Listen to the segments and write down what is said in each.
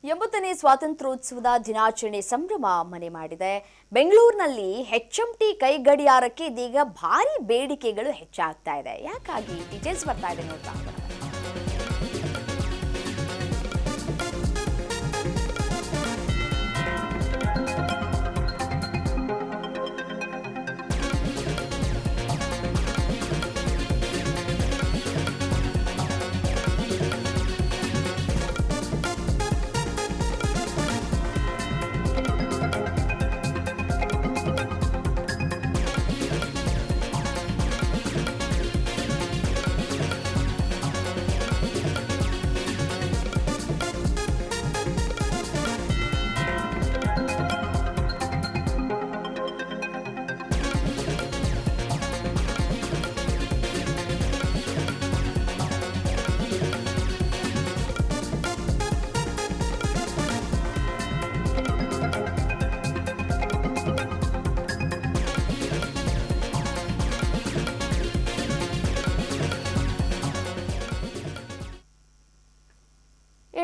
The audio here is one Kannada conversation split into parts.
ಎಂಬತ್ತನೇ ಸ್ವಾತಂತ್ರ್ಯೋತ್ಸವದ ದಿನಾಚರಣೆ ಸಂಭ್ರಮ ಮನೆ ಮಾಡಿದೆ. ಬೆಂಗಳೂರಿನಲ್ಲಿ HMT ಕೈ ಗಡಿಯಾರಕ್ಕೆ ಇದೀಗ ಭಾರಿ ಬೇಡಿಕೆಗಳು ಹೆಚ್ಚಾಗ್ತಾ ಇದೆ. ಯಾಕಾಗಿ ಡೀಟೇಲ್ಸ್ ಬರ್ತಾ ಇದೆ ನೋಡ್ತಾ ಹೋಗೋಣ.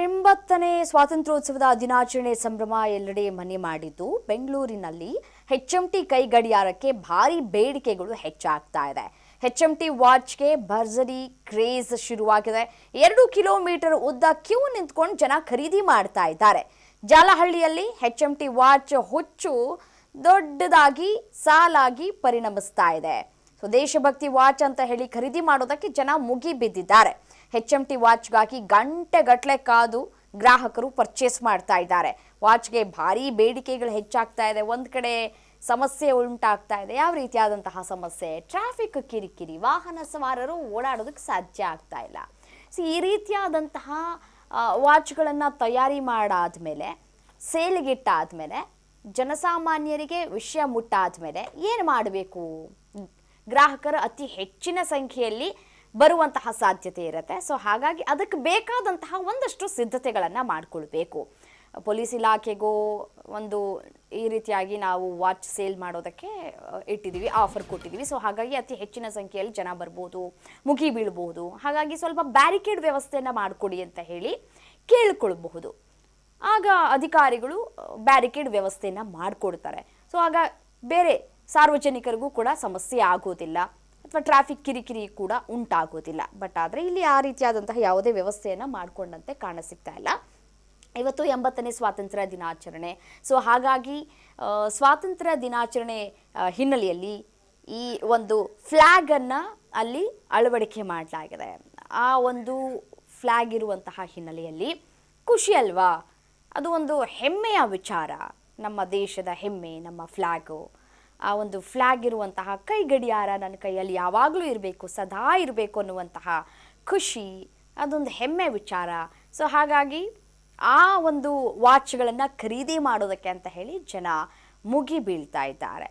ಎಂಬತ್ತನೇ ಸ್ವಾತಂತ್ರ್ಯೋತ್ಸವದ ದಿನಾಚರಣೆ ಸಂಭ್ರಮ ಎಲ್ಲೆಡೆ ಮನೆ ಮಾಡಿದ್ದು. ಬೆಂಗಳೂರಿನಲ್ಲಿ HMT ಕೈ ಗಡಿಯಾರಕ್ಕೆ ಭಾರಿ ಬೇಡಿಕೆಗಳು ಹೆಚ್ಚಾಗ್ತಾ ಇದೆ. HMT ವಾಚ್ಗೆ ಭರ್ಜರಿ ಕ್ರೇಜ್ ಶುರುವಾಗಿದೆ. 2 ಕಿಲೋಮೀಟರ್ ಉದ್ದ ಕ್ಯೂ ನಿಂತ್ಕೊಂಡು ಜನ ಖರೀದಿ ಮಾಡ್ತಾ ಇದ್ದಾರೆ. ಜಾಲಹಳ್ಳಿಯಲ್ಲಿ HMT ವಾಚ್ ಹುಚ್ಚು ದೊಡ್ಡದಾಗಿ ಸಾಲಾಗಿ ಪರಿಣಮಿಸ್ತಾ ಇದೆ. ಸೊ ದೇಶಭಕ್ತಿ ವಾಚ್ ಅಂತ ಹೇಳಿ ಖರೀದಿ ಮಾಡೋದಕ್ಕೆ ಜನ ಮುಗಿ ಬಿದ್ದಿದ್ದಾರೆ. HMT ವಾಚ್ಗಾಗಿ ಗಂಟೆಗಟ್ಟಲೆ ಕಾದು ಗ್ರಾಹಕರು ಪರ್ಚೇಸ್ ಮಾಡ್ತಾ ಇದ್ದಾರೆ. ವಾಚ್ಗೆ ಭಾರಿ ಬೇಡಿಕೆಗಳು ಹೆಚ್ಚಾಗ್ತಾ ಇದೆ. ಒಂದು ಕಡೆ ಸಮಸ್ಯೆ ಉಂಟಾಗ್ತಾ ಇದೆ. ಯಾವ ರೀತಿಯಾದಂತಹ ಸಮಸ್ಯೆ? ಟ್ರಾಫಿಕ್ ಕಿರಿಕಿರಿ, ವಾಹನ ಸವಾರರು ಓಡಾಡೋದಕ್ಕೆ ಸಾಧ್ಯ ಆಗ್ತಾ ಇಲ್ಲ. ಸೊ ಈ ರೀತಿಯಾದಂತಹ ವಾಚ್ಗಳನ್ನು ತಯಾರಿ ಮಾಡಾದ್ಮೇಲೆ, ಸೇಲಿಗಿಟ್ಟಾದ್ಮೇಲೆ, ಜನಸಾಮಾನ್ಯರಿಗೆ ವಿಷಯ ಮುಟ್ಟಾದ್ಮೇಲೆ ಏನು ಮಾಡಬೇಕು? ಗ್ರಾಹಕರು ಅತಿ ಹೆಚ್ಚಿನ ಸಂಖ್ಯೆಯಲ್ಲಿ ಬರುವಂತಹ ಸಾಧ್ಯತೆ ಇರುತ್ತೆ. ಸೊ ಹಾಗಾಗಿ ಅದಕ್ಕೆ ಬೇಕಾದಂತಹ ಒಂದಷ್ಟು ಸಿದ್ಧತೆಗಳನ್ನು ಮಾಡಿಕೊಳ್ಬೇಕು. ಪೊಲೀಸ್ ಇಲಾಖೆಗೂ ಒಂದು ಈ ರೀತಿಯಾಗಿ ನಾವು ವಾಚ್ ಸೇಲ್ ಮಾಡೋದಕ್ಕೆ ಇಟ್ಟಿದ್ದೀವಿ, ಆಫರ್ ಕೊಟ್ಟಿದ್ದೀವಿ. ಸೊ ಹಾಗಾಗಿ ಅತಿ ಹೆಚ್ಚಿನ ಸಂಖ್ಯೆಯಲ್ಲಿ ಜನ ಬರ್ಬೋದು, ಮುಗಿ ಬೀಳ್ಬೋದು. ಹಾಗಾಗಿ ಸ್ವಲ್ಪ ಬ್ಯಾರಿಕೇಡ್ ವ್ಯವಸ್ಥೆಯನ್ನು ಮಾಡಿಕೊಡಿ ಅಂತ ಹೇಳಿ ಕೇಳಿಕೊಳ್ಬಹುದು. ಆಗ ಅಧಿಕಾರಿಗಳು ಬ್ಯಾರಿಕೇಡ್ ವ್ಯವಸ್ಥೆಯನ್ನು ಮಾಡಿಕೊಡ್ತಾರೆ. ಸೊ ಆಗ ಬೇರೆ ಸಾರ್ವಜನಿಕರಿಗೂ ಕೂಡ ಸಮಸ್ಯೆ ಆಗೋದಿಲ್ಲ ಅಥವಾ ಟ್ರಾಫಿಕ್ ಕಿರಿಕಿರಿ ಕೂಡ ಉಂಟಾಗೋದಿಲ್ಲ. ಬಟ್ ಆದರೆ ಇಲ್ಲಿ ಆ ರೀತಿಯಾದಂತಹ ಯಾವುದೇ ವ್ಯವಸ್ಥೆಯನ್ನು ಮಾಡಿಕೊಂಡಂತೆ ಕಾಣಸಿಗ್ತಾ ಇಲ್ಲ. ಇವತ್ತು 80ನೇ ಸ್ವಾತಂತ್ರ್ಯ ದಿನಾಚರಣೆ. ಸೊ ಹಾಗಾಗಿ ಸ್ವಾತಂತ್ರ್ಯ ದಿನಾಚರಣೆ ಹಿನ್ನೆಲೆಯಲ್ಲಿ ಈ ಒಂದು ಫ್ಲ್ಯಾಗನ್ನು ಅಲ್ಲಿ ಅಳವಡಿಕೆ ಮಾಡಲಾಗಿದೆ. ಆ ಒಂದು ಫ್ಲ್ಯಾಗ್ ಇರುವಂತಹ ಹಿನ್ನೆಲೆಯಲ್ಲಿ ಖುಷಿ ಅಲ್ವಾ? ಅದು ಒಂದು ಹೆಮ್ಮೆಯ ವಿಚಾರ. ನಮ್ಮ ದೇಶದ ಹೆಮ್ಮೆ ನಮ್ಮ ಫ್ಲ್ಯಾಗು. ಆ ಒಂದು ಫ್ಲ್ಯಾಗ್ ಇರುವಂತಹ ಕೈ ಗಡಿಯಾರ ನನ್ನ ಕೈಯಲ್ಲಿ ಯಾವಾಗಲೂ ಇರಬೇಕು, ಸದಾ ಇರಬೇಕು ಅನ್ನುವಂತಹ ಖುಷಿ, ಅದೊಂದು ಹೆಮ್ಮೆ ವಿಚಾರ. ಸೊ ಹಾಗಾಗಿ ಆ ಒಂದು ವಾಚ್ಗಳನ್ನು ಖರೀದಿ ಮಾಡೋದಕ್ಕೆ ಅಂತ ಹೇಳಿ ಜನ ಮುಗಿ ಬೀಳ್ತಾ ಇದ್ದಾರೆ.